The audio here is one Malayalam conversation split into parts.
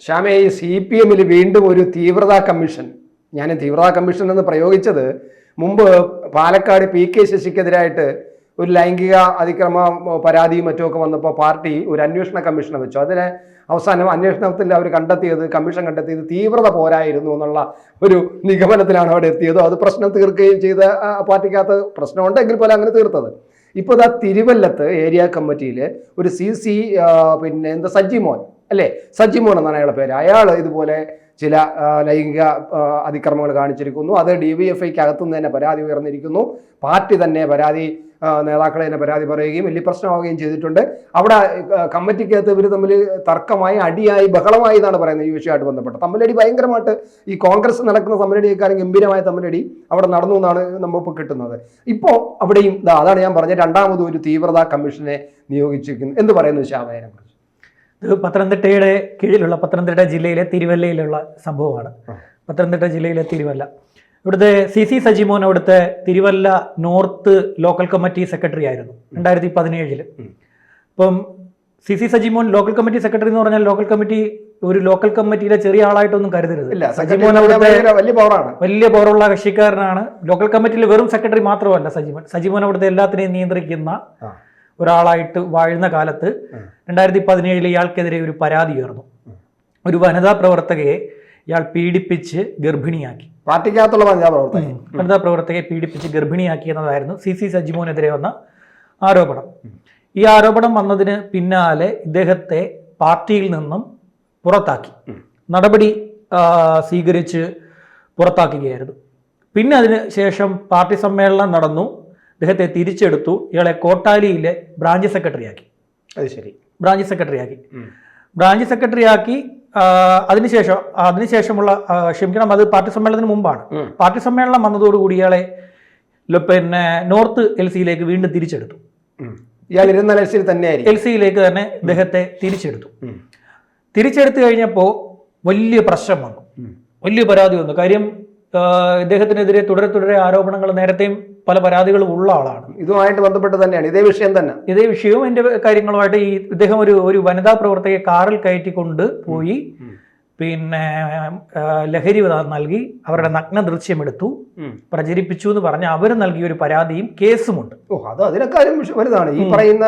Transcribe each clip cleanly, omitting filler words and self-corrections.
ശ്യാമേ, ഈ CPM വീണ്ടും ഒരു തീവ്രതാ കമ്മീഷൻ. ഞാൻ തീവ്രതാ കമ്മീഷൻ എന്ന് പ്രയോഗിച്ചത് മുമ്പ് പാലക്കാട് PK ശശിക്കെതിരായിട്ട് ഒരു ലൈംഗിക അതിക്രമ പരാതിയും മറ്റുമൊക്കെ വന്നപ്പോൾ പാർട്ടി ഒരു അന്വേഷണ കമ്മീഷനെ വെച്ചു. അതിനെ അവസാനം അന്വേഷണത്തിൽ അവർ കമ്മീഷൻ കണ്ടെത്തിയത് തീവ്രത പോരായിരുന്നു എന്നുള്ള ഒരു നിഗമനത്തിലാണ് അവിടെ എത്തിയത്. അത് പ്രശ്നം തീർക്കുകയും ചെയ്ത പാർട്ടിക്കകത്ത് പ്രശ്നമുണ്ടെങ്കിൽ പോലും അങ്ങനെ തീർത്തത്. ഇപ്പോൾ ഇതാ തിരുവല്ലത്ത് ഏരിയ കമ്മിറ്റിയിൽ ഒരു CC സജിമോൻ അല്ലേ, സജിമോൻ എന്നാണ് അയാളുടെ പേര്. അയാൾ ഇതുപോലെ ചില ലൈംഗിക അതിക്രമങ്ങൾ കാണിച്ചിരിക്കുന്നു. അത് DYFIക്ക് അകത്തുനിന്ന് തന്നെ പരാതി ഉയർന്നിരിക്കുന്നു. പാർട്ടി തന്നെ നേതാക്കളെ തന്നെ പരാതി പറയുകയും വലിയ പ്രശ്നമാവുകയും ചെയ്തിട്ടുണ്ട്. അവിടെ കമ്മിറ്റിക്കകത്ത് ഇവർ തമ്മിൽ തർക്കമായി, അടിയായി, ബഹളമായി എന്നാണ് പറയുന്നത്. ഈ വിഷയമായിട്ട് ബന്ധപ്പെട്ട് തമ്മിലടി ഭയങ്കരമായിട്ട്, ഈ കോൺഗ്രസ് നടക്കുന്ന തമ്മിലടിയേക്കാളും ഗംഭീരമായ തമ്മിലടി അവിടെ നടന്നു എന്നാണ് നമ്മളിപ്പോൾ കിട്ടുന്നത്. ഇപ്പോൾ അവിടെയും അതാണ് ഞാൻ പറഞ്ഞത്, രണ്ടാമതും ഒരു തീവ്രതാ കമ്മീഷനെ നിയോഗിച്ചിരിക്കുന്നു. എന്ത് പറയുന്നു ശ്യാമയെ കുറിച്ച്? ഇത് പത്തനംതിട്ടയുടെ കീഴിലുള്ള പത്തനംതിട്ട ജില്ലയിലെ തിരുവല്ലയിലുള്ള സംഭവമാണ്. പത്തനംതിട്ട ജില്ലയിലെ തിരുവല്ല, ഇവിടുത്തെ CC സജിമോൻ അവിടുത്തെ Thiruvalla north local committee secretary ആയിരുന്നു 2017. അപ്പം CC Sajimon local committee secretary എന്ന് പറഞ്ഞാൽ ലോക്കൽ കമ്മിറ്റിയിലെ ചെറിയ ആളായിട്ടൊന്നും കരുതരുത്. സജിമോൻ അവിടുത്തെ വലിയ പവറുള്ള കക്ഷിക്കാരനാണ്. ലോക്കൽ കമ്മിറ്റിയിൽ വെറും സെക്രട്ടറി മാത്രമല്ല സജിമോൻ അവിടുത്തെ എല്ലാത്തിനെയും നിയന്ത്രിക്കുന്ന ഒരാളായിട്ട് വാഴുന്ന കാലത്ത് 2017 ഇയാൾക്കെതിരെ ഒരു പരാതി ഉയർന്നു. ഒരു വനിതാ പ്രവർത്തകയെ ഇയാൾ പീഡിപ്പിച്ച് ഗർഭിണിയാക്കി. പാർട്ടിക്കകത്തുള്ള വനിതാ പ്രവർത്തകയെ പീഡിപ്പിച്ച് ഗർഭിണിയാക്കി എന്നതായിരുന്നു CC സജിമോനെതിരെ വന്ന ആരോപണം. ഈ ആരോപണം വന്നതിന് പിന്നാലെ ഇദ്ദേഹത്തെ പാർട്ടിയിൽ നിന്നും പുറത്താക്കി, നടപടി സ്വീകരിച്ച് പുറത്താക്കുകയായിരുന്നു. പിന്നെ അതിന് ശേഷം പാർട്ടി സമ്മേളനം നടന്നു. അദ്ദേഹത്തെ തിരിച്ചെടുത്തു. ഇയാളെ കോട്ടാലിയിലെ ബ്രാഞ്ച് സെക്രട്ടറിയാക്കി. അത് ശരി, ബ്രാഞ്ച് സെക്രട്ടറിയാക്കി. അതിനുശേഷമുള്ള അത് പാർട്ടി സമ്മേളനത്തിന് മുമ്പാണ്. പാർട്ടി സമ്മേളനം വന്നതോടുകൂടി ഇയാളെ നോർത്ത് LCയിലേക്ക് വീണ്ടും തിരിച്ചെടുത്തു. LCയിലേക്ക് തന്നെ ഇദ്ദേഹത്തെ തിരിച്ചെടുത്തു കഴിഞ്ഞപ്പോൾ വലിയ പ്രശ്നം വന്നു, വലിയ പരാതി വന്നു. കാര്യം ഇദ്ദേഹത്തിനെതിരെ തുടരെ ആരോപണങ്ങൾ, നേരത്തെയും പല പരാതികളും ഉള്ള ആളാണ്. ഇതുമായിട്ട് ബന്ധപ്പെട്ട് തന്നെയാണ് ഇതേ വിഷയവും എന്റെ കാര്യങ്ങളുമായിട്ട്. ഇദ്ദേഹം ഒരു വനിതാ പ്രവർത്തകയെ കാറിൽ കയറ്റിക്കൊണ്ട് പോയി ലഹരി നൽകി, അവരുടെ നഗ്ന ദൃശ്യമെടുത്തു, പ്രചരിപ്പിച്ചു എന്ന് പറഞ്ഞ് അവർ നൽകിയ ഒരു പരാതിയും കേസുമുണ്ട്. അതിനേക്കാളും വലുതാണ് ഈ പറയുന്ന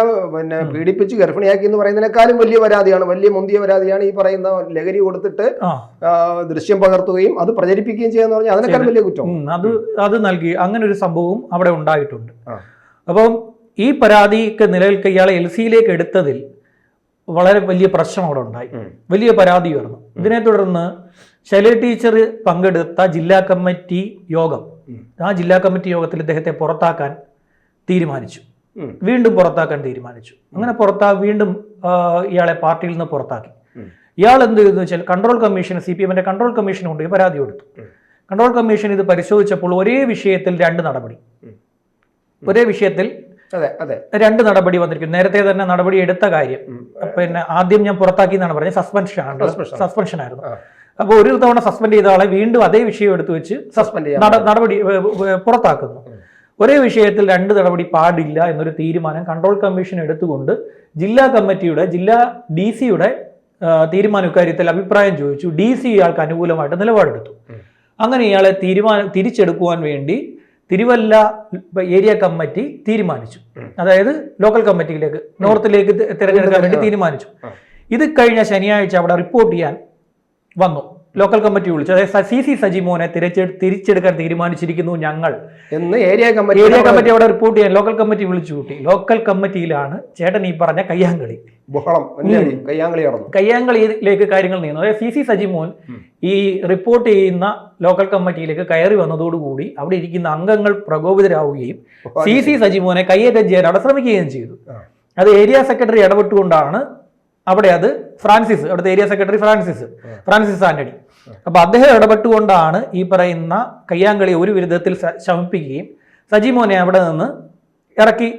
പീഡിപ്പിച്ച് ഗർഭിണിയാക്കി എന്ന് പറയുന്നതിനേക്കാളും വലിയ പരാതിയാണ്, വലിയ മുന്തിയ പരാതിയാണ് ഈ പറയുന്ന ലഹരി കൊടുത്തിട്ട് ദൃശ്യം പകർത്തുകയും അത് പ്രചരിപ്പിക്കുകയും ചെയ്യാന്ന് പറഞ്ഞാൽ അതിനേക്കാളും വലിയ കുറ്റം. അത് നൽകി, അങ്ങനെ ഒരു സംഭവവും അവിടെ ഉണ്ടായിട്ടുണ്ട്. അപ്പം ഈ പരാതിക്ക് നിലനിൽക്കുക ഇയാളെ LCയിലേക്ക് എടുത്തതിൽ വളരെ വലിയ പ്രശ്നം അവിടെ ഉണ്ടായി, വലിയ പരാതി ഉയർന്നു. ഇതിനെ തുടർന്ന് ശൈല ടീച്ചർ പങ്കെടുത്ത ജില്ലാ കമ്മിറ്റി യോഗം, ആ ജില്ലാ കമ്മിറ്റി യോഗത്തിൽ ഇദ്ദേഹത്തെ പുറത്താക്കാൻ തീരുമാനിച്ചു. അങ്ങനെ വീണ്ടും ഇയാളെ പാർട്ടിയിൽ നിന്ന് പുറത്താക്കി. ഇയാൾ എന്ത് ചെയ്തെന്ന് വെച്ചാൽ കൺട്രോൾ കമ്മീഷൻ, CPMന്റെ കൺട്രോൾ കമ്മീഷൻ കൊണ്ട് പരാതി കൊടുത്തു. കൺട്രോൾ കമ്മീഷൻ ഇത് പരിശോധിച്ചപ്പോൾ ഒരേ വിഷയത്തിൽ രണ്ട് നടപടി വന്നിരിക്കുന്നു. നേരത്തെ തന്നെ നടപടി എടുത്ത കാര്യം ആദ്യം ഞാൻ പുറത്താക്കി എന്നാണ് പറഞ്ഞത്, സസ്പെൻഷൻ ആയിരുന്നു. അപ്പോൾ ഒരു തവണ സസ്പെൻഡ് ചെയ്ത ആളെ വീണ്ടും അതേ വിഷയം എടുത്തു വെച്ച് നടപടി പുറത്താക്കുന്നു. ഒരേ വിഷയത്തിൽ രണ്ട് നടപടി പാടില്ല എന്നൊരു തീരുമാനം കൺട്രോൾ കമ്മീഷൻ എടുത്തുകൊണ്ട് ജില്ലാ DC-യുടെ തീരുമാനം ഇക്കാര്യത്തിൽ അഭിപ്രായം ചോദിച്ചു. DC ഇയാൾക്ക് അനുകൂലമായിട്ട് നിലപാടെടുത്തു. അങ്ങനെ ഇയാളെ തിരിച്ചെടുക്കുവാൻ വേണ്ടി തിരുവല്ല ഏരിയ കമ്മിറ്റി തീരുമാനിച്ചു. അതായത് ലോക്കൽ കമ്മിറ്റിയിലേക്ക്, നോർത്തിലേക്ക് തിരഞ്ഞെടുക്കാൻ വേണ്ടി തീരുമാനിച്ചു. ഇത് കഴിഞ്ഞ ശനിയാഴ്ച അവിടെ റിപ്പോർട്ട് ചെയ്യാൻ വന്നു. ലോക്കൽ കമ്മിറ്റി വിളിച്ചു. അതായത് CC സജിമോനെ തിരിച്ചെടുക്കാൻ തീരുമാനിച്ചിരിക്കുന്നു ഞങ്ങൾ എന്ന് ഏരിയ കമ്മിറ്റി അവിടെ റിപ്പോർട്ട് ചെയ്യാൻ ലോക്കൽ കമ്മിറ്റി വിളിച്ചു കൂട്ടി. ലോക്കൽ കമ്മിറ്റിയിലാണ് ചേട്ടൻ ഈ പറഞ്ഞ കയ്യാങ്കളിയിലേക്ക് കാര്യങ്ങൾ നീങ്ങുന്നു. അതായത് CC സജിമോൻ ഈ റിപ്പോർട്ട് ചെയ്യുന്ന ലോക്കൽ കമ്മിറ്റിയിലേക്ക് കയറി വന്നതോടുകൂടി അവിടെ ഇരിക്കുന്ന അംഗങ്ങൾ പ്രകോപിതരാവുകയും CC സജിമോനെ കയ്യേറ്റം ചെയ്യാൻ അവിടെ ശ്രമിക്കുകയും ചെയ്തു. അത് ഏരിയ സെക്രട്ടറി ഇടപെട്ടുകൊണ്ടാണ് അവിടെ അത് അവിടുത്തെ ഏരിയ സെക്രട്ടറി ഫ്രാൻസിസ് ആന്റണി. അപ്പൊ അദ്ദേഹം ഇടപെട്ടുകൊണ്ടാണ് ഈ പറയുന്ന കയ്യാങ്കളി ഒരു വിധത്തിൽ ശമിപ്പിക്കുകയും സജിമോനെ അവിടെ നിന്ന് ഇറക്കി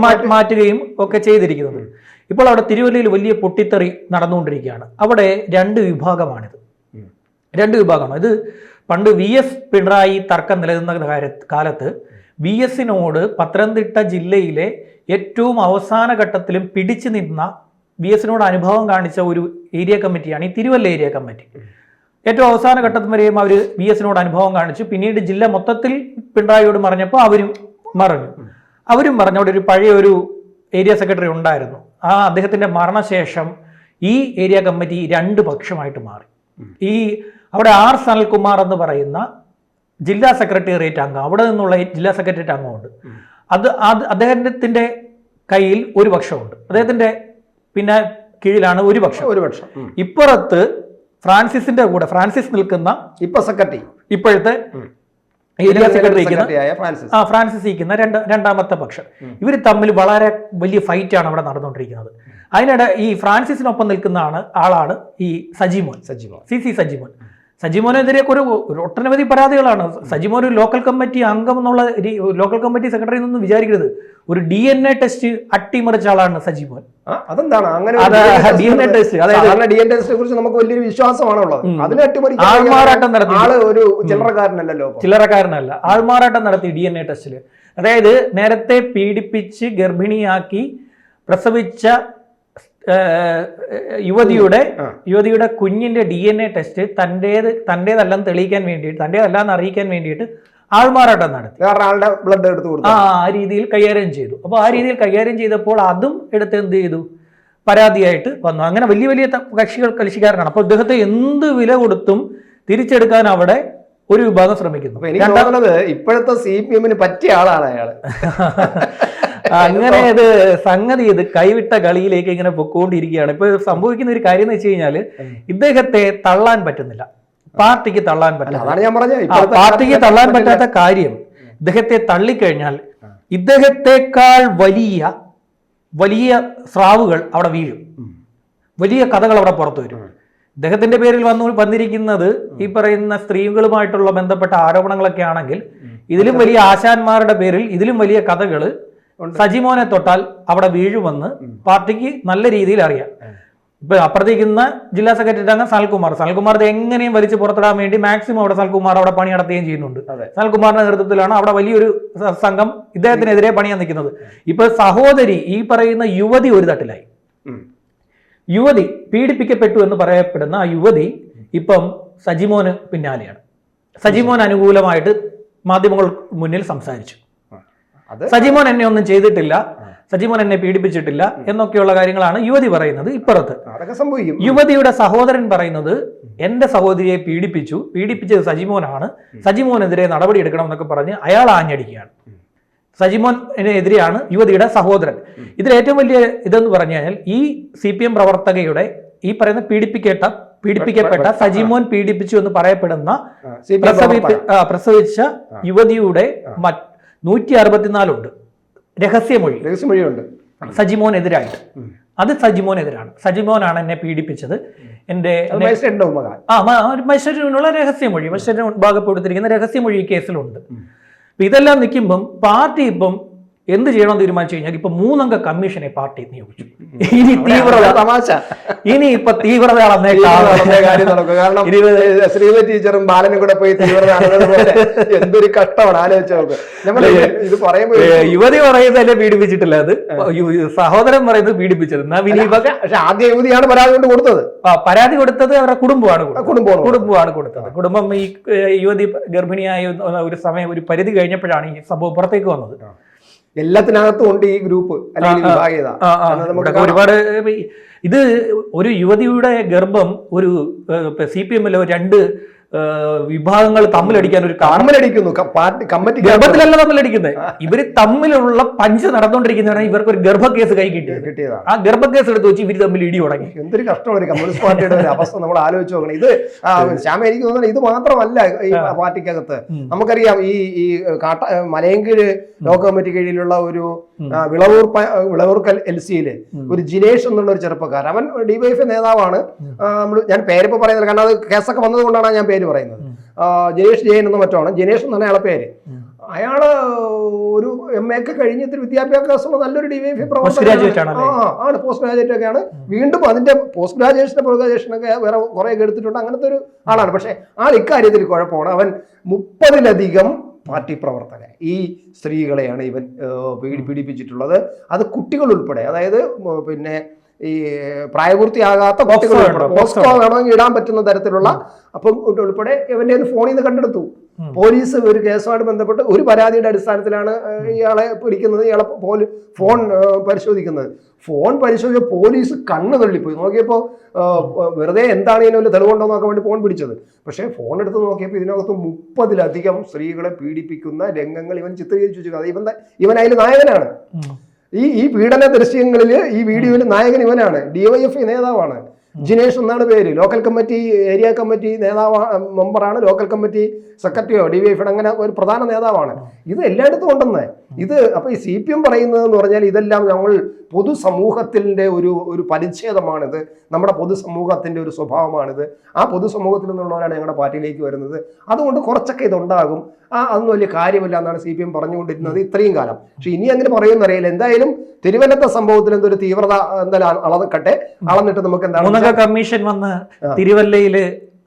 മാറ്റുകയും ഒക്കെ ചെയ്തിരിക്കുന്നത്. ഇപ്പോൾ അവിടെ തിരുവല്ലയിൽ വലിയ പൊട്ടിത്തെറി നടന്നുകൊണ്ടിരിക്കുകയാണ്. അവിടെ രണ്ട് വിഭാഗമാണ്. ഇത് പണ്ട് VS പിണറായി തർക്കം നിലനിന്ന കാലത്ത് VSനോട് പത്തനംതിട്ട ജില്ലയിലെ ഏറ്റവും അവസാന ഘട്ടത്തിലും പിടിച്ചു നിന്ന VS-നോട് അനുഭവം കാണിച്ച ഒരു ഏരിയ കമ്മിറ്റിയാണ് ഈ തിരുവല്ല ഏരിയ കമ്മിറ്റി. ഏറ്റവും അവസാന ഘട്ടത്തിൽ വരെയും അവർ VS-നോട് അനുഭവം കാണിച്ചു. പിന്നീട് ജില്ല മൊത്തത്തിൽ പിണറായിയോട് പറഞ്ഞപ്പോൾ അവരും പറഞ്ഞു. അവിടെ ഒരു പഴയ ഒരു ഏരിയ സെക്രട്ടറി ഉണ്ടായിരുന്നു. അദ്ദേഹത്തിന്റെ മരണശേഷം ഈ ഏരിയ കമ്മിറ്റി 2 പക്ഷമായിട്ട് മാറി. അവിടെ R സനൽകുമാർ എന്ന് പറയുന്ന ജില്ലാ സെക്രട്ടേറിയറ്റ് അംഗം, അവിടെ നിന്നുള്ള ജില്ലാ സെക്രട്ടേറിയറ്റ് അംഗമുണ്ട്. അദ്ദേഹത്തിന്റെ കയ്യിൽ ഒരു പക്ഷമുണ്ട്. അദ്ദേഹത്തിന്റെ പിന്നെ കീഴിലാണ് ഒരു പക്ഷം. ഇപ്പുറത്ത് ഫ്രാൻസിസിന്റെ കൂടെ ഫ്രാൻസിസ് നിൽക്കുന്ന ഇപ്പോഴത്തെ ഏരിയ സെക്രട്ടറി ഫ്രാൻസിസ് ഇരിക്കുന്ന രണ്ടാമത്തെ പക്ഷം. ഇവർ തമ്മിൽ വളരെ വലിയ ഫൈറ്റാണ് അവിടെ നടന്നുകൊണ്ടിരിക്കുന്നത്. അതിനിടെ ഈ ഫ്രാൻസിസിനൊപ്പം നിൽക്കുന്ന ആളാണ് ഈ സജിമോൻ. സജിമോനെതിരെ ഒരു ഒട്ടനവധി പരാതികളാണ്. സജിമോൻ ഒരു ലോക്കൽ കമ്മിറ്റി അംഗം എന്നുള്ള ലോക്കൽ കമ്മിറ്റി സെക്രട്ടറി എന്നൊന്നും വിചാരിക്കരുത്. ഒരു DNA ടെസ്റ്റ് അട്ടിമറിച്ച ആളാണ് സജിമോൻ. അതെന്താണ് അങ്ങനെ DNA ടെസ്റ്റ്? അതായത് DNA ടെസ്റ്റിനെ കുറിച്ച് നമുക്ക് വലിയൊരു വിശ്വാസമാണുള്ളത്. ആൾമാറാട്ടം നടത്തി, ഒരു ചില്ലറക്കാരനല്ലോ, ചില്ലറക്കാരനല്ല, ആൾമാറാട്ടം നടത്തി DNA ടെസ്റ്റില്. അതായത് നേരത്തെ പീഡിപ്പിച്ച് ഗർഭിണിയാക്കി പ്രസവിച്ച യുവതിയുടെ കുഞ്ഞിന്റെ DNA ടെസ്റ്റ് തന്റേതല്ലെന്ന് തെളിയിക്കാൻ വേണ്ടിയിട്ട്, തന്റേതല്ലാന്ന് അറിയിക്കാൻ വേണ്ടിയിട്ട് ആൾമാറാട്ടം നടത്തി. ആളുടെ ബ്ലഡ് എടുത്ത് കൊടുത്തു. ആ രീതിയിൽ കൈകാര്യം ചെയ്തു. അപ്പോൾ ആ രീതിയിൽ കൈകാര്യം ചെയ്തപ്പോൾ അതും എടുത്ത് എന്ത് ചെയ്തു, പരാതിയായിട്ട് വന്നു. അങ്ങനെ വലിയ വലിയ കക്ഷിക്കാരനാണ്. അപ്പോൾ ഇദ്ദേഹത്തെ എന്ത് വില കൊടുത്തും തിരിച്ചെടുക്കാൻ അവിടെ ഒരു വിഭാഗം ശ്രമിക്കുന്നു. എനിക്ക് തോന്നുന്നത് ഇപ്പോഴത്തെ CPM-ന് പറ്റിയ ആളാണ് അയാള്. അങ്ങനെ സംഗതി കൈവിട്ട കളിയിലേക്ക് ഇങ്ങനെ പൊക്കോണ്ടിരിക്കുകയാണ്. ഇപ്പൊ സംഭവിക്കുന്ന ഒരു കാര്യം എന്ന് വെച്ച് കഴിഞ്ഞാല് ഇദ്ദേഹത്തെ തള്ളാൻ പറ്റുന്നില്ല, പാർട്ടിക്ക് തള്ളാൻ പറ്റില്ല. പാർട്ടിക്ക് തള്ളാൻ പറ്റാത്ത കാര്യം, ഇദ്ദേഹത്തെ തള്ളിക്കഴിഞ്ഞാൽ ഇദ്ദേഹത്തെക്കാൾ വലിയ സ്രാവുകൾ അവിടെ വീഴും, വലിയ കഥകൾ അവിടെ പുറത്തു വരും. ഇദ്ദേഹത്തിന്റെ പേരിൽ വന്നിരിക്കുന്നത് ഈ പറയുന്ന സ്ത്രീകളുമായിട്ടുള്ള ബന്ധപ്പെട്ട ആരോപണങ്ങളൊക്കെ ആണെങ്കിൽ ഇതിലും വലിയ ആശാന്മാരുടെ പേരിൽ ഇതിലും വലിയ കഥകള് സജിമോനെ തൊട്ടാൽ അവിടെ വീഴുമെന്ന് പാർട്ടിക്ക് നല്ല രീതിയിൽ അറിയാം. ഇപ്പൊ അപ്പുറത്തേക്കുന്ന ജില്ലാ സെക്രട്ടറി അംഗം സനൽകുമാർ എങ്ങനെയും വലിച്ചു പുറത്തിടാൻ വേണ്ടി മാക്സിമം അവിടെ സനൽകുമാർ അവിടെ പണി നടത്തുകയും ചെയ്യുന്നുണ്ട്. സനൽകുമാറിന്റെ നേതൃത്വത്തിലാണ് അവിടെ വലിയൊരു സംഘം ഇദ്ദേഹത്തിനെതിരെ പണിയാൻ നിൽക്കുന്നത്. ഇപ്പൊ സഹോദരി ഈ പറയുന്ന യുവതി ഒരു തട്ടിലായി. യുവതി പീഡിപ്പിക്കപ്പെട്ടു എന്ന് പറയപ്പെടുന്ന ആ യുവതി ഇപ്പം സജിമോന് പിന്നാലെയാണ്. സജിമോൻ അനുകൂലമായിട്ട് മാധ്യമങ്ങൾ മുന്നിൽ സംസാരിച്ചു. സജിമോൻ എന്നെ ഒന്നും ചെയ്തിട്ടില്ല, സജിമോൻ എന്നെ പീഡിപ്പിച്ചിട്ടില്ല എന്നൊക്കെയുള്ള കാര്യങ്ങളാണ് യുവതി പറയുന്നത്. ഇപ്പുറത്ത് യുവതിയുടെ സഹോദരൻ പറയുന്നത് എന്റെ സഹോദരിയെ പീഡിപ്പിച്ചത് സജിമോനാണ്, സജിമോനെതിരെ നടപടി എടുക്കണം എന്നൊക്കെ പറഞ്ഞ് അയാൾ ആഞ്ഞടിക്കുകയാണ്. സജിമോനെതിരെയാണ് യുവതിയുടെ സഹോദരൻ. ഇതിൽ ഏറ്റവും വലിയ ഇതെന്ന് പറഞ്ഞു കഴിഞ്ഞാൽ ഈ CPM പ്രവർത്തകയുടെ ഈ പറയുന്ന പീഡിപ്പിക്കപ്പെട്ട സജിമോൻ പീഡിപ്പിച്ചു എന്ന് പറയപ്പെടുന്ന പ്രസവിച്ച യുവതിയുടെ 164 ഉണ്ട് രഹസ്യമൊഴിയുണ്ട് സജിമോനെതിരായിട്ട്. അത് സജിമോനെതിരാണ്. സജിമോനാണ് എന്നെ പീഡിപ്പിച്ചത്, എന്റെ മജിസ്ട്രേറ്റിനുള്ള രഹസ്യമൊഴി, മജിസ്ട്രേറ്റിന് മുൻപാകപ്പെടുത്തിരിക്കുന്ന രഹസ്യമൊഴി കേസിലുണ്ട്. ഇതെല്ലാം നിൽക്കുമ്പം പാർട്ടി ഇപ്പം എന്ത് ചെയ്യണമെന്ന് തീരുമാനിച്ചു കഴിഞ്ഞാൽ ഇപ്പൊ 3 അംഗ കമ്മീഷനെ പാർട്ടി നിയോഗിച്ചു. ഇനി ഇപ്പൊ തീവ്രത ശ്രീമതി ടീച്ചറും ബാലനും കൂടെ പോയി തീവ്രത എന്തൊരു കഷ്ടമാണ് ആലോചിച്ചു. ഇത് പറയുമ്പോൾ യുവതി പറയുന്നത് എന്നെ പീഡിപ്പിച്ചിട്ടില്ല, അത് സഹോദരൻ പറയുന്നത് പീഡിപ്പിച്ചത്. പക്ഷെ ആദ്യ യുവതിയാണ് പരാതി കൊണ്ട് കൊടുത്തത്. പരാതി കൊടുത്തത് അവരുടെ കുടുംബമാണ് കൊടുത്തത്. കുടുംബം ഈ യുവതി ഗർഭിണിയായ ഒരു സമയം ഒരു പരിധി കഴിഞ്ഞപ്പോഴാണ് ഈ സംഭവം പുറത്തേക്ക് വന്നത്. എല്ലാത്തിനകത്തും ഉണ്ട് ഈ ഗ്രൂപ്പ് അല്ലെങ്കിൽ ഒരുപാട്. ഇത് ഒരു യുവതിയുടെ ഗർഭം ഒരു CPM-ലെ 2 വിഭാഗങ്ങൾ തമ്മിലടിക്കാൻ ഒരു തമ്മിലടിക്കുന്നു. പാർട്ടി കമ്മിറ്റി ഗർഭത്തിലല്ല തമ്മിലടിക്കുന്നത്, ഇവര് തമ്മിലുള്ള പഞ്ച് നടന്നുകൊണ്ടിരിക്കുന്നതാണ്. ഇവർക്ക് ഒരു ഗർഭക്കേസ് കൈ കിട്ടിയതാണ്. ആ ഗർഭക്കേസ് എടുത്ത് വെച്ച് ഇവര് തമ്മിൽ ഇടി തുടങ്ങി. എന്തൊരു കഷ്ടമാണ് കമ്മ്യൂണിസ്റ്റ് പാർട്ടിയുടെ ഒരു അവസ്ഥ നമ്മൾ ആലോചിച്ച് നോക്കണം. ഇത് ശ്യാമ എനിക്ക് തോന്നുന്നത് ഇത് മാത്രമല്ല ഈ പാർട്ടിക്കകത്ത്. നമുക്കറിയാം ഈ മലയൻകീഴ് ലോക കമ്മിറ്റി കീഴിലുള്ള ഒരു വിളവൂർക്കൽ LC-യില് ഒരു ജിനേഷ് എന്നുള്ള ഒരു ചെറുപ്പക്കാരൻ, അവൻ DYFI നേതാവാണ്. ഞാൻ പേരിപ്പോ പറയുന്നില്ല, കാരണം അത് കേസൊക്കെ വന്നത് കൊണ്ടാണ് ഞാൻ പേര് പറയുന്നത്. ജയേഷ് ജയൻ എന്നോ മറ്റോ ജനേഷ് എന്നാണ് അയാളെ പേര്. അയാള് ഒരു MA ഒക്കെ കഴിഞ്ഞ് ഇത്തിരി വിദ്യാഭ്യാസമുള്ള നല്ലൊരു DYFI പ്രവർത്തകനാണ്. പോസ്റ്റ് ഗ്രാജുവേറ്റ് ഒക്കെയാണ്. വീണ്ടും അതിന്റെ പോസ്റ്റ് ഗ്രാജുവേഷനൊക്കെ വേറെ കുറെ എടുത്തിട്ടുണ്ട്. അങ്ങനത്തെ ഒരു ആളാണ്. പക്ഷെ ആൾ ഇക്കാര്യത്തിൽ കുഴപ്പമാണ്. അവൻ 30-ലധികം പാർട്ടി പ്രവർത്തകർ ഈ സ്ത്രീകളെയാണ് ഇവൻ പീഡിപ്പിച്ചിട്ടുള്ളത്. അത് കുട്ടികൾ ഉൾപ്പെടെ. അതായത് പിന്നെ ഈ പ്രായപൂർത്തിയാകാത്ത കുട്ടികൾ പോസ്കോ വേണമെങ്കിൽ ഇടാൻ പറ്റുന്ന തരത്തിലുള്ള അപ്പം ഉൾപ്പെടെ ഇവന്റെ ഫോണിൽ നിന്ന് കണ്ടെടുത്തു. പോലീസ് ഒരു കേസുമായിട്ട് ബന്ധപ്പെട്ട് ഒരു പരാതിയുടെ അടിസ്ഥാനത്തിലാണ് ഇയാളെ പിടിക്കുന്നത്, ഇയാളെ ഫോൺ പരിശോധിക്കുന്നത്. ഫോൺ പരിശോധിച്ച പോലീസ് കണ്ണ് തള്ളിപ്പോയി. നോക്കിയപ്പോൾ വെറുതെ എന്താണ് ഇതിന് തെളിവുണ്ടോ നോക്കാൻ വേണ്ടി ഫോൺ പിടിച്ചത്. പക്ഷേ ഫോൺ എടുത്ത് നോക്കിയപ്പോൾ ഇതിനകത്ത് 30-ലധികം സ്ത്രീകളെ പീഡിപ്പിക്കുന്ന രംഗങ്ങൾ ഇവൻ ചിത്രീകരിച്ചു വെച്ചിരിക്കുന്നത്. ഇവൻ അതിൽ നായകനാണ്. ഈ പീഡന ദൃശ്യങ്ങളിൽ ഈ വീഡിയോയിൽ നായകൻ ഇവനാണ്. DYFI നേതാവാണ്. ജിനേഷ് എന്നാണ് പേര്. ലോക്കൽ കമ്മിറ്റി, ഏരിയ കമ്മിറ്റി നേതാവ്, മെമ്പറാണ്. ലോക്കൽ കമ്മിറ്റി സെക്രട്ടറിയോ DYFI അങ്ങനെ ഒരു പ്രധാന നേതാവാണ്. ഇത് എല്ലായിടത്തും ഉണ്ടെന്ന്. ഇത് അപ്പൊ ഈ CPM പറയുന്നതെന്ന് പറഞ്ഞാൽ ഇതെല്ലാം ഞങ്ങൾ പൊതുസമൂഹത്തിൻ്റെ ഒരു പരിച്ഛേദമാണിത്, നമ്മുടെ പൊതുസമൂഹത്തിൻ്റെ ഒരു സ്വഭാവമാണിത്. ആ പൊതുസമൂഹത്തിൽ നിന്നുള്ളവരാണ് ഞങ്ങളുടെ പാർട്ടിയിലേക്ക് വരുന്നത്. അതുകൊണ്ട് കുറച്ചൊക്കെ ഇതുണ്ടാകും, അതൊന്നും വലിയ കാര്യമില്ല എന്നാണ് CPM പറഞ്ഞുകൊണ്ടിരുന്നത് ഇത്രയും കാലം. പക്ഷെ ഇനി അങ്ങനെ പറയുമെന്നറിയില്ല. എന്തായാലും തിരുവല്ലത്തെ സംഭവത്തിൽ എന്തൊരു തീവ്രത എന്തായാലും അളന്നിട്ട് നമുക്ക് എന്താണ് കമ്മീഷൻ വന്ന് തിരുവല്ലയില്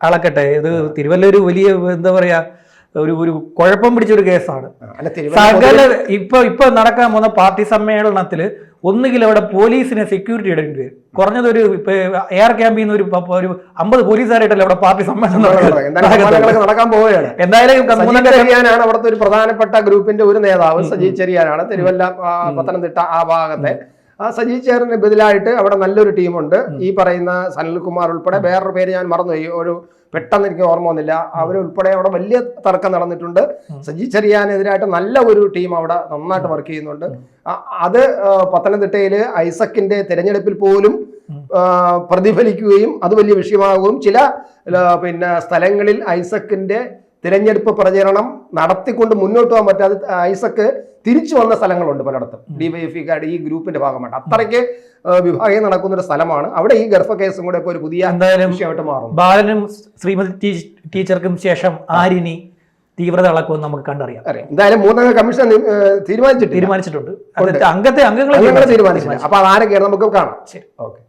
അളക്കട്ടെ. ഇത് തിരുവല്ല ഒരു വലിയ എന്താ പറയാ ഒരു കുഴപ്പം പിടിച്ചൊരു കേസാണ്. സകല ഇപ്പൊ നടക്കാൻ പോകുന്ന പാർട്ടി സമ്മേളനത്തില് ഒന്നുകിൽ അവിടെ പോലീസിനെ സെക്യൂരിറ്റി ഇടേണ്ടി വരും. കുറഞ്ഞത് ഒരു എയർ ക്യാമ്പിൽ നിന്ന് ഒരു 50 പോലീസുകാരായിട്ടല്ലേ അവിടെ പാർട്ടി സമ്മേളനം നടക്കാൻ പോവുകയാണ്. എന്തായാലും അവിടുത്തെ ഒരു പ്രധാനപ്പെട്ട ഗ്രൂപ്പിന്റെ ഒരു നേതാവ് സജി ചെറിയാനാണ്. തിരുവല്ല, പത്തനംതിട്ട ആ ഭാഗത്തെ ആ സജി ചെറിയന് ബദലായിട്ട് അവിടെ നല്ലൊരു ടീമുണ്ട്. ഈ പറയുന്ന സനൽകുമാർ ഉൾപ്പെടെ, വേറൊരു പേര് ഞാൻ മറന്നുപോയി, ഒരു പെട്ടെന്ന് എനിക്ക് ഓർമ്മ വന്നില്ല, അവരുൾപ്പെടെ അവിടെ വലിയ തർക്കം നടന്നിട്ടുണ്ട്. സജി ചെറിയാനെതിരായിട്ട് നല്ല ഒരു ടീം അവിടെ നന്നായിട്ട് വർക്ക് ചെയ്യുന്നുണ്ട്. അത് പത്തനംതിട്ടയില് ഐസക്കിന്റെ തെരഞ്ഞെടുപ്പിൽ പോലും പ്രതിഫലിക്കുകയും അത് വലിയ വിഷയമാകുകയും ചില സ്ഥലങ്ങളിൽ ഐസക്കിന്റെ തിരഞ്ഞെടുപ്പ് പ്രചരണം നടത്തിക്കൊണ്ട് മുന്നോട്ട് പോകാൻ പറ്റാതെ ഐസക്ക് തിരിച്ചു വന്ന സ്ഥലങ്ങളുണ്ട് പലയിടത്തും. DYFI ഈ ഗ്രൂപ്പിന്റെ ഭാഗമായിട്ട് അത്രയ്ക്ക് വിഭാഗം നടക്കുന്ന ഒരു സ്ഥലമാണ്. അവിടെ ഈ ഗർഭ കേസും കൂടെ ഇപ്പോൾ ഒരു പുതിയ വിഷയമായിട്ട് മാറും. ബാലനും ശ്രീമതി ടീച്ചർക്കും ശേഷം ആരിനി തീവ്രത അളക്കുമെന്ന് നമുക്ക് കണ്ടറിയാം. എന്തായാലും 3 കമ്മീഷൻ തീരുമാനിച്ചിട്ടുണ്ട്. അംഗങ്ങളെ തീരുമാനിച്ചിട്ടുണ്ട്. അപ്പൊ അതാരൊക്കെയാണ് നമുക്ക് കാണാം. ശരി, ഓക്കെ.